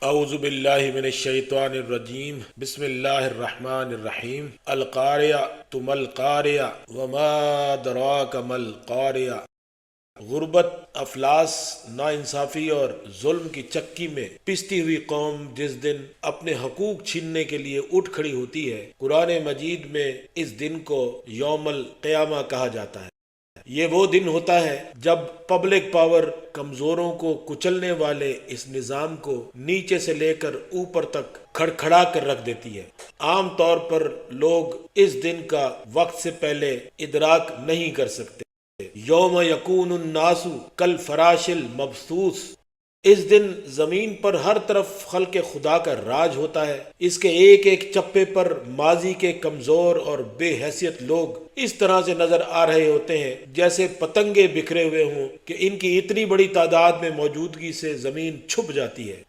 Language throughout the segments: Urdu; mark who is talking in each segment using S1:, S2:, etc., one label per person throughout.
S1: اعوذ باللہ من الشیطان الرجیم بسم اللہ الرحمن الرحیم القاریہ ما القاریہ وما ادراک ما القاریہ۔ غربت، افلاس، ناانصافی اور ظلم کی چکی میں پستی ہوئی قوم جس دن اپنے حقوق چھیننے کے لیے اٹھ کھڑی ہوتی ہے، قرآن مجید میں اس دن کو یوم القیامہ کہا جاتا ہے۔ یہ وہ دن ہوتا ہے جب پبلک پاور کمزوروں کو کچلنے والے اس نظام کو نیچے سے لے کر اوپر تک کھڑکھڑا کر رکھ دیتی ہے۔ عام طور پر لوگ اس دن کا وقت سے پہلے ادراک نہیں کر سکتے۔ یوم یکون الناس کالفراش المبثوث، اس دن زمین پر ہر طرف خلق خدا کا راج ہوتا ہے۔ اس کے ایک ایک چپے پر ماضی کے کمزور اور بے حیثیت لوگ اس طرح سے نظر آ رہے ہوتے ہیں جیسے پتنگے بکھرے ہوئے ہوں کہ ان کی اتنی بڑی تعداد میں موجودگی سے زمین چھپ جاتی ہے۔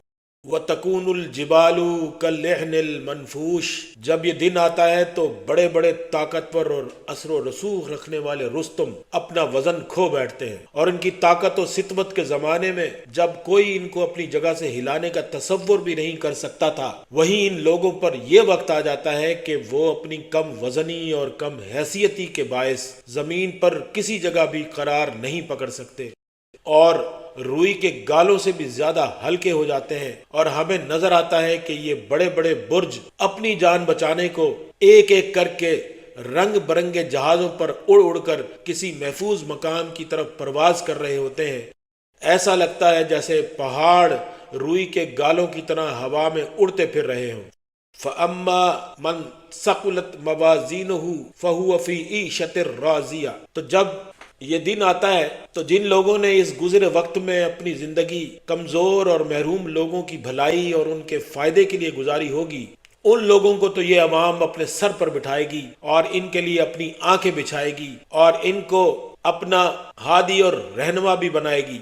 S1: وَتَكُونُ الْجِبَالُ كَالْعِهْنِ الْمَنْفُوشِ، جب یہ دن آتا ہے تو بڑے بڑے طاقتور اور اثر و رسوخ رکھنے والے رستم اپنا وزن کھو بیٹھتے ہیں، اور ان کی طاقت و سطوت کے زمانے میں جب کوئی ان کو اپنی جگہ سے ہلانے کا تصور بھی نہیں کر سکتا تھا، وہیں ان لوگوں پر یہ وقت آ جاتا ہے کہ وہ اپنی کم وزنی اور کم حیثیتی کے باعث زمین پر کسی جگہ بھی قرار نہیں پکڑ سکتے، اور روئی کے گالوں سے بھی زیادہ ہلکے ہو جاتے ہیں، اور ہمیں نظر آتا ہے کہ یہ بڑے بڑے برج اپنی جان بچانے کو ایک ایک کر کے رنگ برنگے جہازوں پر اڑ اڑ کر کسی محفوظ مقام کی طرف پرواز کر رہے ہوتے ہیں۔ ایسا لگتا ہے جیسے پہاڑ روئی کے گالوں کی طرح ہوا میں اڑتے پھر رہے ہوں۔ فَأَمَّا مَنْ ثَقُلَتْ مَوَازِينُهُ فَهُوَ فِي عِيشَةٍ رَاضِيَةٍ، تو جب یہ دن آتا ہے تو جن لوگوں نے اس گزرے وقت میں اپنی زندگی کمزور اور محروم لوگوں کی بھلائی اور ان کے فائدے کے لیے گزاری ہوگی، ان لوگوں کو تو یہ عوام اپنے سر پر بٹھائے گی اور ان کے لیے اپنی آنکھیں بچھائے گی اور ان کو اپنا ہادی اور رہنما بھی بنائے گی۔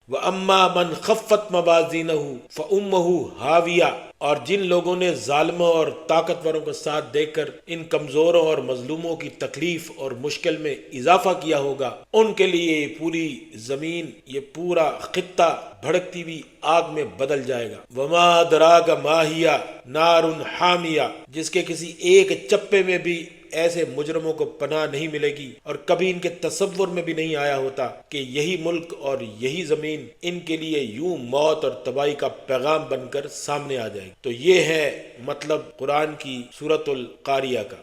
S1: وَأَمَّا مَنْ خَفَّتْ مَوَازِينُهُ فَأُمُّهُ هَاوِيَةٌ، اور جن لوگوں نے ظالموں اور طاقتوروں کا ساتھ دے کر ان کمزوروں اور مظلوموں کی تکلیف اور مشکل میں اضافہ کیا ہوگا، ان کے لیے یہ پوری زمین، یہ پورا خطہ بھڑکتی ہوئی آگ میں بدل جائے گا۔ وَمَا أَدْرَاكَ مَا هِيَ نَارٌ حَامِيَةٌ، جس کے کسی ایک چپے میں بھی ایسے مجرموں کو پناہ نہیں ملے گی، اور کبھی ان کے تصور میں بھی نہیں آیا ہوتا کہ یہی ملک اور یہی زمین ان کے لیے یوں موت اور تباہی کا پیغام بن کر سامنے آ جائے گی۔ تو یہ ہے مطلب قرآن کی سورۃ القاریہ کا۔